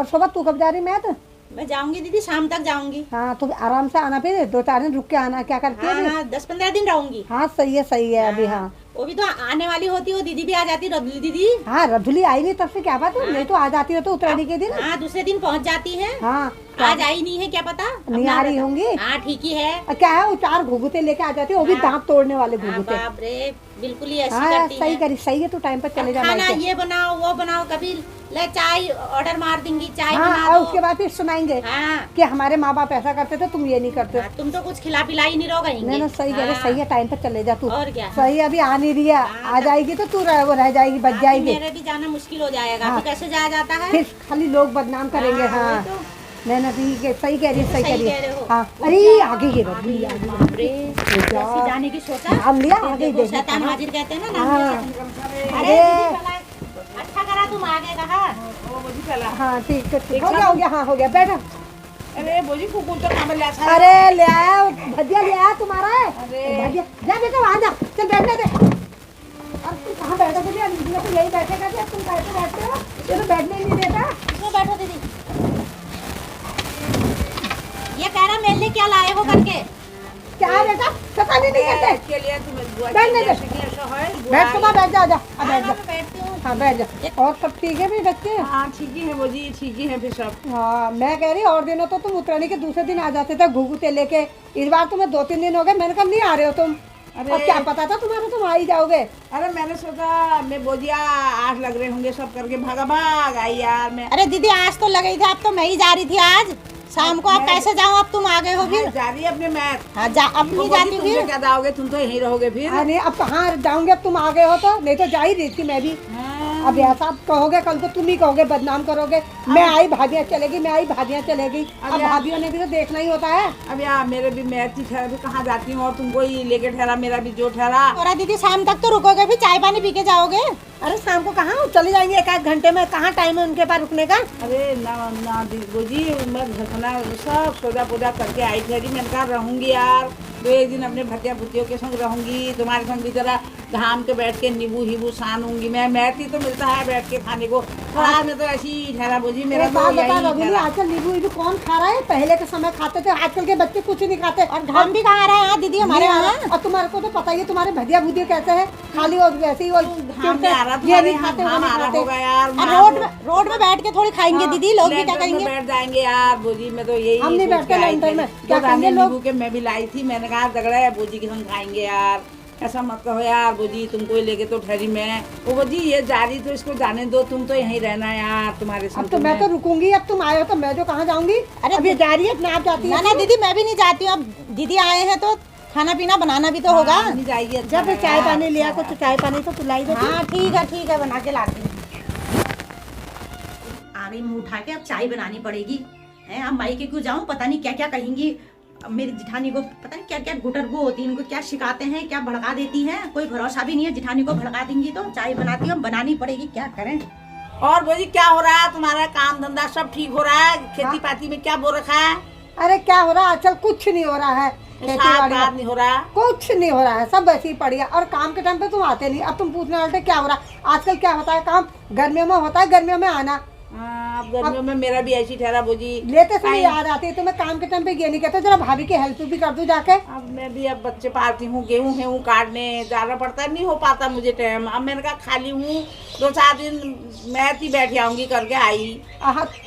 और सुबह तू कब जा रही? मैं जाऊंगी दीदी, शाम तक जाऊंगी। हाँ तो आराम से आना, फिर 2-4 दिन रुक के आना। क्या करती है? हाँ 10-15 दिन रहूंगी। हाँ सही है अभी। हाँ वो भी तो आने वाली होती हो, दीदी भी आ जाती, रधुली दीदी। हाँ रधुली आएगी तब से क्या बात है? नहीं तो आ जाती हो तो उतरानी के दिन। हाँ दूसरे दिन पहुंच जाती है। हाँ आज आई नहीं है क्या पता, नहीं आ रही होंगी। हाँ ठीक ही है। क्या है वो 4 घुघुते लेके आ जाती है, वो भी दांत तोड़ने वाले घुघुते। बाप रे बिल्कुल ही ऐसी हाँ करती सही है। करी, सही है। तू टाइम पर चले जा। खाना ये बनाओ वो बनाओ, कभी ले चाय ऑर्डर मार देंगी, चाय हाँ बना और दो। उसके बाद फिर सुनाएंगे हाँ कि हमारे माँ बाप ऐसा करते थे, तुम ये नहीं करते। तुम तो कुछ खिला पिला ही नहीं रहोगे। नहीं सही कह रहे, सही है। टाइम पर चले जा तू। और क्या। सही अभी आ नहीं रही है, आ जाएगी तो तू वो रह जाएगी, बच जाएगी। मेरे भी जाना मुश्किल हो जाएगा। तो कैसे जाया जाता है? फिर खाली लोग बदनाम करेंगे। हाँ नहीं ठीक है, सही कह रही है, सही कह रही है। हाँ अरे आगे ये रधुली आ गई। कैसे जाने की सोचा? नाम लिया आगे देख। शैतान हाजिर कहते हैं ना। अरे अच्छा करा तुम आगे कहा। हाँ ठीक है, हो गया। हाँ हो गया, बैठा। अरे बोजी कुकुर तो काम ले आया। अरे ले आया भजिया, ले आया तुम्हारा है भजिया। जा बेटा वहाँ जा, चल बैठने दे। अब तुम कहाँ बैठो भजिया? तो यही बैठेगा। तुम कैसे बैठते हो? ये तो बैठने ही नहीं देता। इसमें बैठो दीदी। ये कह रहा मेरे लिए क्या लाए हो करके। क्या है बेटा? पता नहीं करते के लिए तुम्हें बैठने दे। बैठ सुबह बैठ जा। बैठ जा। बैठती हूँ। हाँ बैठ जा। और सब ठीक है भाई बच्चे? हाँ ठीक ही है बोजी, ठीक ही है फिर सब। हाँ मैं कह रही और दिनों तो तुम उतरानी के दूसरे दिन आ जाते थे घुघुते लेके। इस बार तुम्हें 2-3 दिन हो गए, मैंने कहा नहीं आ रहे हो तुम। अरे और क्या पता था तुम्हारा तुम आ ही जाओगे। अरे मैंने सोचा मैं बोजिया 8 लग रहे होंगे सब करके भाग आई यार मैं। अरे दीदी आज तो लग गई थी, अब तो मैं ही जा रही थी आज शाम को। अब कैसे जाऊँ? अब तुम आ गए हो फिर। जा रही है अपने मैच। हाँ अब नहीं जाती तुम फिर। क्या जाओगे? तुम तो यहीं रहोगे फिर। नहीं अब कहाँ जाऊंगे, अब तुम आ गए हो तो। नहीं तो जा ही रही थी मैं भी। अब ऐसा कहोगे कल को तुम ही कहोगे, बदनाम करोगे। मैं आई भाभियाँ चलेगी, मैं आई भाभियाँ चलेगी। अब भाभियों ने भी तो देखना ही होता है। अब यार मेरे भी मैच ही ठहरा, भी कहाँ जाती हूँ और तुमको ही लेके ठहरा, मेरा भी जो ठहरा। और दीदी शाम तक तो रुकोगे, फिर चाय पानी पी के जाओगे? अरे शाम को कहाँ चले जाएंगे, 1-8 घंटे में। कहाँ टाइम है उनके पास रुकने का? अरे ना बोजी, मैं घटना सब सौदा पूजा करके आई थी। मैंने कहा रहूंगी यार 2-1 दिन अपने भतिया भुतियों के संग रहूंगी, तुम्हारे संग भी जरा घाम के बैठ के नींबू हिबू सानूंगी। मैं मैथ ही तो मिलता है बैठ के खाने को। तो आज में तो ऐसी ही ठहरा बोजी, मेरा तो यही ठहरा। आजकल नींबू वीबू कौन खा रहा है? पहले के समय खाते थे, आजकल के बच्चे कुछ नहीं खाते। और घाम भी कहाँ आ रहा है दीदी हमारे वहाँ। और तुम्हारे को तो पता ही है तुम्हारे भजिया भुजिया कैसे है, खाली और वैसे ही वो ये नहीं खाते, वो नहीं खाते यार। रोड में बैठ के थोड़ी खाएंगे दीदी, लोग भी क्या कहेंगे? बैठ जाएंगे यार बोजी, मैं तो यही हम नहीं बैठते लंदन में। क्या कहेंगे लोग? के मैं भी लाई थी, मैंने कहा झगड़ा है बोजी के संग खाएंगे यार। ऐसा मत कहो यार बोजी, तुमको ही लेके तो ठहरी मैं। वो बोजी ये जा रही तो इसको जाने दो, तुम तो यहीं रहना यार तुम्हारे संग। अब तो मैं तो रुकूंगी। अब तुम आए हो तो मैं जो कहाँ जाऊंगी? अरे अब ये जा रही है अपने आप जाती है। ना दीदी मैं भी नहीं जाती हूँ। अब दीदी आए हैं तो खाना पीना बनाना भी तो होगा। नहीं जाइए। जब चाय पानी लिया कुछ चाय पानी तो पिलाई दो। हाँ ठीक है बना के लाती हूँ। आ गई मुँह उठा के, अब चाय बनानी पड़ेगी। है अब माई के क्यों जाऊँ, पता नहीं क्या क्या कहेंगी। अब मेरी जिठानी को पता नहीं क्या क्या गुटरगु होती है, इनको क्या सिखाते हैं, क्या भड़का देती हैं, कोई भरोसा भी नहीं है। जिठानी को भड़का देंगी तो चाय बनाती हूँ, बनानी पड़ेगी, क्या करें। और बोजी क्या हो रहा है तुम्हारा? काम धंधा सब ठीक हो रहा है? खेती पाती में क्या बो रखा है? अरे क्या हो रहा है आजकल? कुछ नहीं हो रहा है। खेती बाड़ी नहीं हो रहा, कुछ नहीं हो रहा है, सब वैसे ही पड़ गया। और काम के टाइम पे तुम आते नहीं। अब तुम पूछने वाले क्या हो रहा है आजकल? क्या होता है काम गर्मियों में होता है, गर्मियों में आना। अब गर्मियों में मेरा भी ऐसी ठहरा बोजी। लेते समय याद आती है। तो मैं काम के टाइम पे ये नहीं कहता जरा भाभी की हेल्प भी कर दूं जाके। अब मैं भी अब बच्चे पालती हूँ, गेहूँ काटने जाना पड़ता है, नहीं हो पाता मुझे टाइम। अब मैंने कहा खाली हूँ 2-4 दिन मैं ही बैठ आऊंगी करके आई।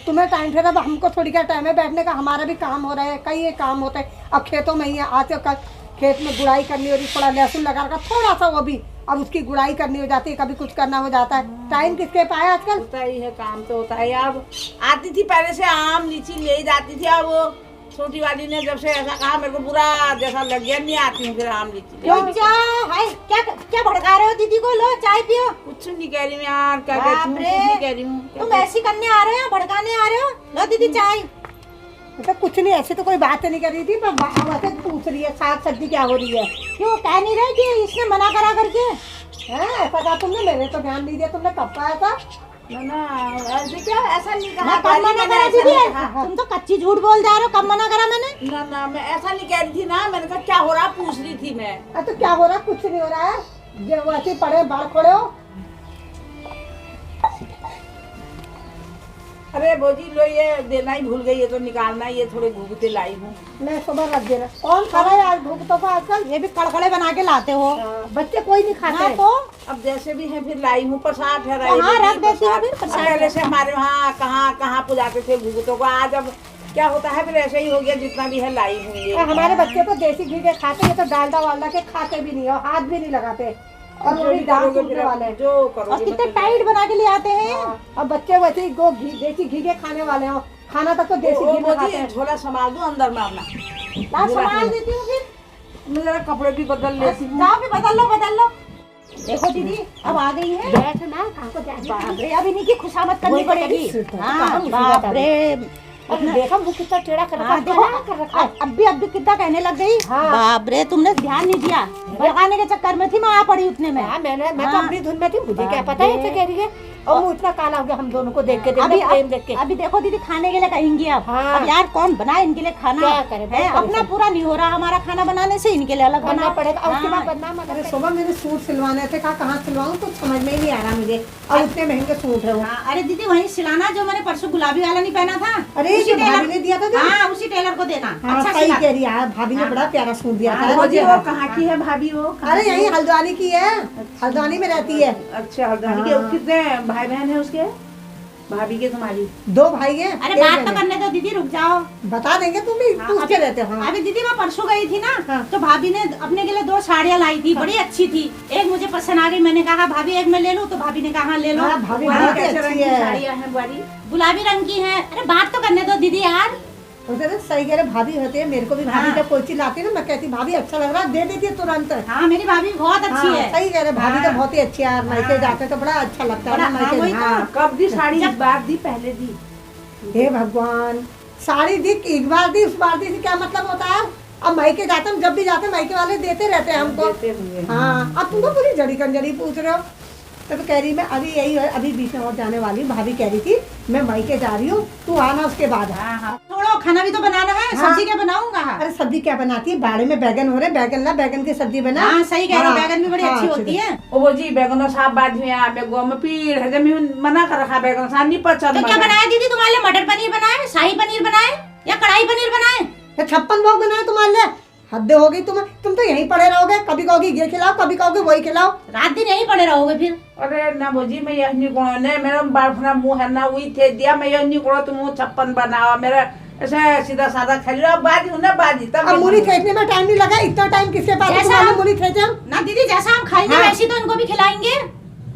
तुम्हें टाइम ठहरा, हमको थोड़ी क्या टाइम है बैठने का? हमारा भी काम हो रहा है, कई काम होते हैं। अब खेतों में ही है, आज कल खेत में गुड़ाई करनी हो रही, थोड़ा लहसुन लगा रखा थोड़ा सा, वो भी अब उसकी गुड़ाई करनी हो जाती है, कभी कुछ करना हो जाता है। टाइम किसके पाए आजकल? होता ही है, काम तो होता है। अब आती थी पहले से आम लीची ले ही जाती थी। अब वो छोटी वाली ने जब से ऐसा कहा मेरे को बुरा जैसा लग गया, नहीं आती हूँ फिर आम लीची। क्या भड़का रहे हो दीदी को? लो चाय पियो। कुछ नहीं कह रही हूँ यार, क्या कहती हूँ, कुछ नहीं कह रही हूँ। तुम ऐसी करने आ रहे हो, भड़काने आ रहे हो? लो दीदी चाय। मतलब कुछ नहीं, ऐसे तो कोई बात नहीं कर रही थी, पर वैसे पूछ रही है साग सब्जी क्या हो रही है। क्यों कह नहीं रहे कि इसने मना करा करके? है ऐसा कहा तुमने? मेरे तो ध्यान नहीं दिया। तुमने कब कहा था? ना ऐसे क्या, ऐसा नहीं कहा। कब मना करा दीदी? तुम तो कच्ची झूठ बोल जा रहे हो। कब मना करा मैंने? ना मैं ऐसा नहीं कह रही थी ना। मैंने कहा क्या हो रहा पूछ रही थी मैं। तो क्या हो रहा? कुछ नहीं हो रहा है, जो वैसे पड़े बाल खोड़े हो। अरे भौजी लो ये देना ही भूल गई, ये तो निकालना, ये थोड़े घुघते लाई हूँ। मैं सुबह रख देना। कौन खा रहा है आज भुगतों को आजकल? ये भी कड़कड़े बना के लाते हो। बच्चे कोई नहीं खाते। हाँ तो अब जैसे भी है फिर लाई हूँ, प्रसाद है हाँ, रख देती हो फिर प्रसाद। पहले से हमारे वहाँ कहाँ कहाँ पुजाते थे भुगतों को, आज अब क्या होता है फिर ऐसे ही हो गया, जितना भी है लाई हूँ ये। हमारे बच्चे तो देसी घी के खाते, ये तो डालडा वालडा के खाते भी नहीं और हाथ भी नहीं लगाते, और वो भी दांत टूटने वाले हैं। जो और करोगे कितने टाइट बना के ले आते हैं। और बच्चे वैसे ही गो घी देसी घी के खाने वाले हैं, खाना तक तो देसी घी में खाते हैं। झोला संभाल दो अंदर में अपना, ला संभाल देती हूँ फिर। मैं जरा कपड़े भी बदल लेती हूँ। जाओ भी बदल लो। देखो दीदी अब आ गई है। बैठ ना, कहाँ को जा रही है? बाप रे, अब इन्हीं की खुशामद करनी वही तो पड़ेगी। कभी सिर हाँ कहाँ बाप मुसीबत रे, अपना देखा मुँह कितना टेढ़ा कर रखा हाँ है, देखो टेढ़ा कर रखा है। अब भी कितना कहने लग गई। हाँ। बाप रे, तुमने ध्यान नहीं दिया, लगाने के चक्कर में थी मैं आ पड़ी उतने में। हाँ, मैं तो हाँ। अपनी धुन में थी, मुझे क्या पता है ऐसे कह रही है। और मुँह इतना काला हो गया हम दोनों को देख के, प्रेम देख के। अभी देखो दीदी खाने के लिए कहेंगी अब। हाँ। अब यार कौन बनाए इनके लिए खाना? क्या करें, बहुत है अपना परेशान। पूरा नहीं हो रहा हमारा खाना बनाने से, इनके लिए अलग करना बनाना पड़ेगा। और उसके बाद हाँ। बदनाम अरे सुबह मैंने सूट सिलवाने थे, कहाँ सिलवाऊँ कुछ समझ में ही नहीं आ रहा मुझे, और इतने महंगे सूट है वो। हाँ, अरे दीदी वही सिलाना जो मैंने परसों गुलाबी वाला नहीं पहना था। अरे उसी जो टेलर- भाभी ने दिया था जो? हाँ, उसी टेलर को देना। हाँ, अच्छा सही सिला। कह रही है, भाभी ने हाँ। बड़ा प्यारा सूट दिया हाँ, था। भौजी वो कहाँ की है भाभी वो? अरे यही हल्द्वानी की है, हल्द्वानी में रहती है। अच्छा हल्द्वानी के। हाँ। कितने भाई बहन है उसके भाभी के तुम्हारी? 2 भाई हैं। अरे एक बात तो बहन है। करने दो दीदी, रुक जाओ। बता देंगे, तुम भी हाँ, पूछते रहते हो। हाँ। अभी दीदी मैं परसों गई थी ना, हाँ। तो भाभी ने अपने के लिए 2 साड़ियाँ लाई थी, बड़ी अच्छी थी। एक मुझे पसंद आ गई, मैंने कहा भाभी एक मैं ले लूं, तो भाभी ने कहा ले लो। हाँ, भाभी बुआरी बहुत ही कैसे अच्छी रंग की है। साड़ियाँ हैं बुआरी? गुलाबी रंग की है। अरे बात तो करने दो दीदी यार। उसे तो सही कह रहे, भाभी होती है। मेरे को भी भाभी हाँ। जब कोई चीज लाती है ना, मैं कहती भाभी अच्छा लग रहा है, दे देती है तुरंत। हाँ, मेरी भाभी बहुत अच्छी हाँ, है। सही कह रहे, भाभी तो हाँ। बहुत ही अच्छी है यार। मायके जाते तो बड़ा अच्छा लगता है ना बड़ा- हाँ, मायके। वही तो। हाँ। कब दी साड़ी? जब- इस बार दी पहले दी? हे भगवान, साड़ी दी, एक बार दी, उस बार दी से क्या मतलब होता है? अब मायके जाते हम, जब भी जाते हैं मायके वाले देते रहते हैं हमको। देते हुए। हाँ, अब तुम तो पूरी जड़ी कंजरी पूछ रहे हो। तो कह रही मैं अभी यही है, अभी बीच में और जाने वाली। भाभी कह रही थी मैं मायके जा रही हूँ, तू आना उसके बाद। हाँ हाँ, छोड़ो, खाना भी तो बनाना है। हाँ। सब्जी क्या बनाऊंगा? अरे सब्जी क्या बनाती है? बाड़े में बैगन हो रहे, बैगन ला, बैगन की सब्जी बना। हाँ सही कह रहे हो, हाँ, बैगन भी बड़ी हाँ, अच्छी होती है। ओ वो जी बैगन साहब बाद में आ बेगो में पीड़ है, जब मैं मना कर रखा बैगन साहब नहीं पसंद। तो क्या बनाया दीदी तुम्हारे लिए? मटर पनीर बनाए, शाही पनीर बनाए या कढ़ाई पनीर बनाए? 56 भोग बनाए तुम्हारे लिए? हद हो गई तुम तो यहीं पड़े रहोगे। कभी कहोगे ये खिलाओ, कभी कहोगे वही खिलाओ। रात दिन यहीं पड़े रहोगे फिर। अरे ना भौजी मैं यह नहीं कोण ने मेरा बारफना मुंह है ना वही थे दिया, मैं यह नहीं कोण तुम 56 बनाओ मेरा ऐसे सीधा साधा खा लो। अब बाजी हूँ ना बाजी तब अब मूली खींचने में टाइम नहीं लगा, इतना टाइम किसके पास है? जैसा तुम्हारे हम- मूली खींचे ना दीदी, जैसा हम खाएंगे हाँ। वैसी तो इनको भी खिलाएंगे।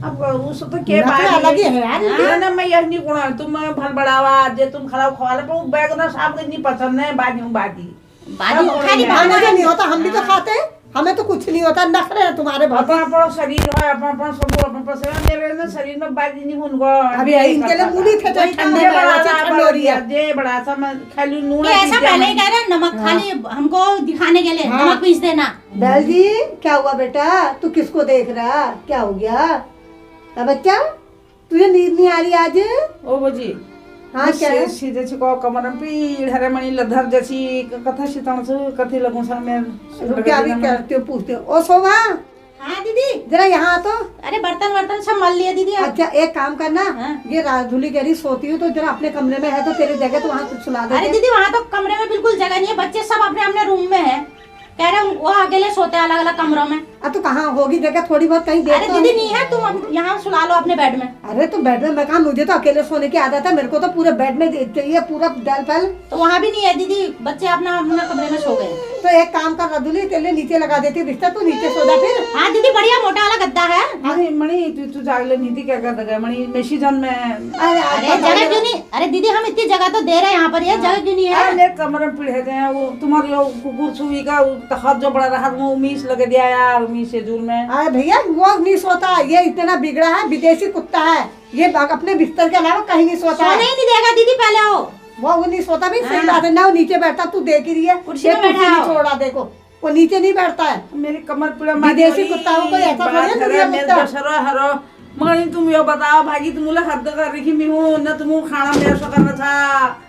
अब उस तो के ना तो अलग ही है यार इनकी। ना ना मैं यह नहीं कोण तुम भल बढ़ावा जे तुम खराब खवा ले, पर बैगन साहब के नहीं पसंद है। बाजी हूँ बाजी बाजी अब खाली हाँ, हमें बात तो नहीं होता, हम भी तो खाते हैं, हमें तो कुछ नहीं होता। नखरे हैं तुम्हारे बहुत। अपना अपना शरीर है, अपना अपना सब अपना अपना मेरे ना शरीर में बाजी नहीं उनको। अभी इनके लिए मूली खींचे, ठंडे में ऐसे ठंड हो रही है। जे बड़ा सा मैं खाली नून ये ऐसा पहले ही कह रहे हैं, नमक खाली हमको दिखाने के लिए हाँ। नमक पीस देना। बैल जी क्या हुआ बेटा? तू किसको देख रहा? क्या हो गया बच्चा? तुझे नींद नहीं आ रही आज? ओ बजी हाँ क्या है? सीधे छिको कमर में पीड़ हरे मणि लधर जैसी कथा शीतण से कथी लगूं सा मैं क्या भी करते हो, पूछते हो? ओ शोभा, हाँ दीदी। जरा यहाँ आ तो। अरे बर्तन वर्तन सब मल लिए दीदी। अब अच्छा एक काम करना, हाँ। ये राधुली कह रही सोती हूँ, तो जरा अपने कमरे में है तो तेरी जगह तो वहाँ सुला दे। अरे दीदी वहाँ तो कमरे में बिल्कुल जगह नहीं है, बच्चे सब अपने अपने रूम में है। कह रहे वो अकेले सोते हैं अलग अलग कमरों में। अब तो कहाँ होगी जगह? थोड़ी बहुत कहीं अरे देख तो दीदी नहीं है, तुम अब यहाँ सुला लो अपने बेड में। अरे तो बेड में मैं कहा, मुझे तो अकेले सोने की आदत है, मेरे को तो पूरे बेड में चाहिए, पूरा डल पल। तो वहाँ भी नहीं है दीदी, बच्चे अपना अपना कमरे में सो गए। तो एक काम कर रधुली, तेरे नीचे लगा देती है बिस्तर, तू नीचे सो जा फिर। हाँ दीदी, बढ़िया मोटा वाला गद्दा है। अरे मणि तू जागले नीति क्या कर दगा मणि मेशी जन में। अरे जगह क्यों नहीं? अरे दीदी हम इतनी जगह तो दे रहे हैं यहाँ पर, ये जगह क्यों नहीं है? मेरे कमरे में पीड़े थे वो तुम्हारे वो कुकुर छुई का तखत जो बड़ा रहा वो उमीस लगे दिया यार, उमीस से दूर में। अरे भैया वो नहीं सोता, ये इतना बिगड़ा है, विदेशी कुत्ता है ये, अपने बिस्तर के अलावा कहीं नहीं सोता सोने है। ही नहीं देगा दीदी, पहले आओ। वो नहीं सोता भी, सही हाँ। बात है ना। वो नीचे बैठता, तू देख ही रही है, कुर्सी ये में बैठा नहीं हो। छोड़ा, देखो वो नीचे नहीं बैठता है। मेरी कमर पीड़ा विदेशी कुत्ता हो कोई ऐसा थोड़ी है, दुनिया मेरे कुत्ता। दशरो हरो मणि तुम यो बताओ भागी तुम लोग हद कर रखी मैं हूँ न, तुम खाना मेरे से करना था।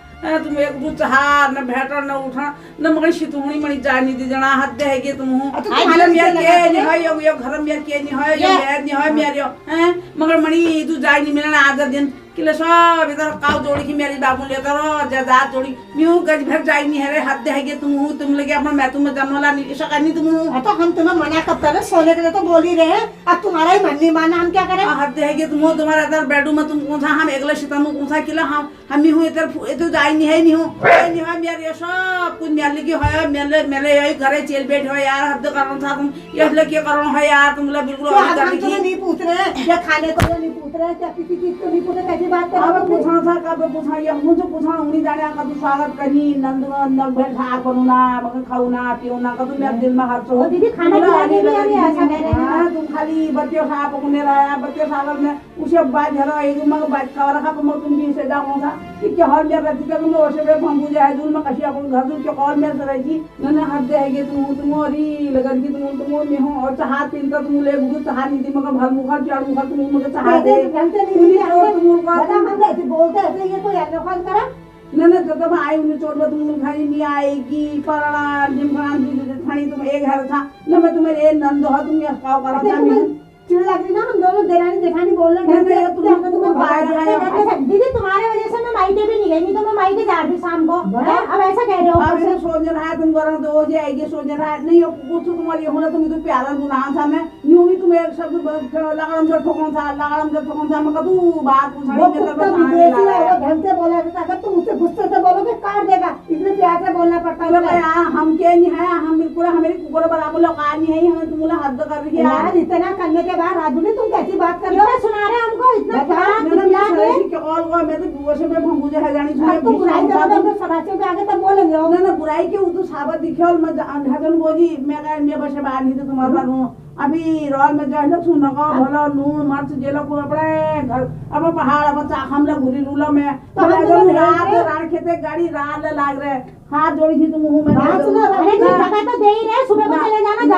तुम एक दू चाह न भेटा न उठा न मगर शितुमणी मणि जानी दी जना हद है कि तुम हूँ। तो तुम्हारे तुम्हारे मेरे नीचे के लगाते नहीं हैं। है यो घर में के नहीं है यो मेरे नहीं है मेरे हैं मगर मणि तू जाई नहीं मिलना आज दिन किले सब इधर काव जोड़ी की मेरी बाबू लेकर जजात जोड़ी न्यू गज भर जाई नहीं है रे हद है कि तुम लगे अपना मैं तुम्हें जन्मला नहीं सका नहीं तुम तो हम तुम्हें मना कब करे सोने के लिए तो बोल ही रहे हैं अब तुम्हारा ही मन नहीं माना हम क्या करें हद है कि तुम तुम्हारा इधर बेडरूम में तुम कौन सा हम अगले शिता में कौन सा किला हम ही हूँ इधर जाई नहीं है नहीं हूँ नहीं है मेरे सब कुछ मेरे की है मेरे यही घरे चेल बैठ हो यार हद करना था तुम ये क्या करना है यार तुम लोग बिल्कुल नहीं पूछ रहे हैं या खाने को नहीं पूछ रहे हैं क्या किसी चीज को नहीं पूछ रहे कैसी बात कर अब पूछना था कब पूछना ये मुझे पूछना उन्हीं जाने का तू स्वागत करी नंद नंद बैठा करूँ ना मगर खाऊँ ना पीऊँ ना कब मेरे दिल में हाथ हो दीदी खाना खिलाने भी अभी ऐसा कह रहे हैं तुम खाली बच्चे खा पकने रहा बच्चे सागर में उसे बात झरा एक मग बात का रखा पर मग तुम भी से जाओ था कि क्या हाल मेरा रहती तक मैं वैसे पे भंगू जाए दूर में कशी अपन घर दूर के कॉल में रही थी न हद देगी तुम और ही लगन की तुम में हो और चाह तीन का तुम ले गुरु चाह नहीं थी मगर भर मुखर चार मुखर तुम मगर चाह दे तुम बोलते ऐसे ये कोई अनोखा करा न जब आई उन्हें छोड़ तुम खाई नहीं आएगी पराना जिम खानी तुम एक घर था न मैं तुम्हें नंद हो तुम ये काव करा था चिड़ लग रही ना हम दोनों देरानी जेठानी बोल रहे हैं दीदी तुम्हारे वजह से मैं मायके भी नहीं गई नहीं तो मैं मायके जा रही शाम को अब ऐसा कह रहे हो अब ऐसे सोच रहा है तुम करो तो हो जाएगी सोच रहा है नहीं कुछ तुम्हारी होना तुम तो प्यारा गुनाह था मैं यूं ही तुम एक शब्द लगाम से ठोकन था मैं तू बात ढंग से बोला अगर तुम उससे गुस्से से बोलोगे काट देगा इसलिए प्यार से बोलना पड़ता है हम क्या नहीं है हम बिल्कुल हमारी कुकर बराबर लौका नहीं है हमें तुम हद कर रही है इतना करने के बाद राजू ने तुम कैसी बात कर रही हो सुना रहे हमको इतना मैं तो बुआ से मैं भंगू जो है जानी तुम बुराई करो तो सराचे पे आगे तब बोलेंगे ना बुराई के तो साबत दिखे और मैं ढाकन बोली मैं बसे बाहर नहीं तो तुम्हारा अभी रोल में जो है सुन लगा भला नून मर्च जेलो को अपने घर अब पहाड़ अब हम लोग घुरी रूलो में तो रात खेते गाड़ी रात लाग रहे हाथ जोड़ी थी तुम मुंह में जगह तो दे ही रहे सुबह को चले जाना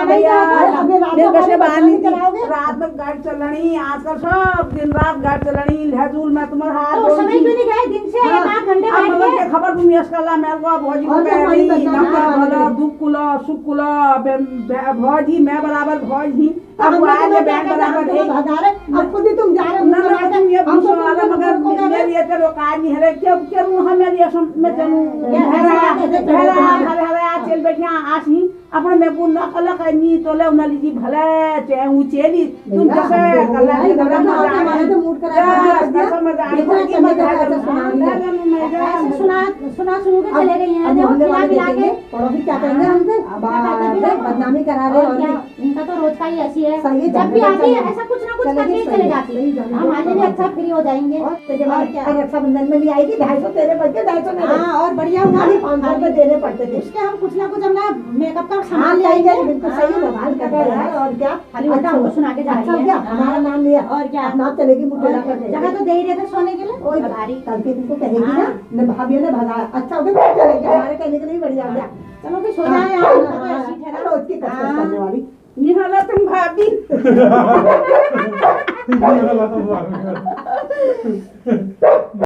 रात में गाड़ी चल रही आजकल सब दिन रात गाड़ी चल रही लहजूल में तुम्हारे हाथ तो समय क्यों नहीं गए दिन से 8 घंटे बैठ के खबर तुम यस कला मेरे को भौजी को कह रही नंबर दुख कुला सुख कुला भौजी मैं बराबर भौजी अब आज बैंड बराबर है अब खुद ही तुम जा रहे हो ना तुम ये पूछो वाला मगर मेरी ये तो काज नहीं है क्यों करूं हम मेरी मैं चलूं हरा चल बैठिया आसी अपने में पुन कला कनी तोले उनाली जी भले चे ऊंचेली तुम जैसे कला के हमारे तो मूड खराब समझ आई कि सुना सुनो के चले गई हैं देखो खिला पिला के पड़ोसी क्या कहेंगे हमसे बदनामी करा रहे हो इनका तो रोज का ही ऐसी है सही जब भी आती है ऐसा कुछ ना कुछ करके ही चले जाती है हम आज भी अच्छा फ्री हो जाएंगे रक्षाबंधन में भी आएगी 250 तेरे बच्चे 250 हाँ और बढ़िया 500 रुपए देने पड़ते थे उसके हम कुछ ना कुछ अपना मेकअप का सामान सामान ले ले आएंगे आएंगे बिल्कुल सही बवाल कर रहा है यार और क्या खाली उल्टा हमको सुना के जा अच्छा रही क्या है हमारा नाम लिया और क्या नाम चलेगी मुझे जगह तो दे ही रहे थे सोने के लिए कोई कल के तुमको कहेगी ना मैं भाभी ने भगाया अच्छा हो गया चलेगी हमारे कहने के लिए बढ़िया हो गया चलो भी सो जाए यार रोज की कसरत करने वाली निहाला तुम भाभी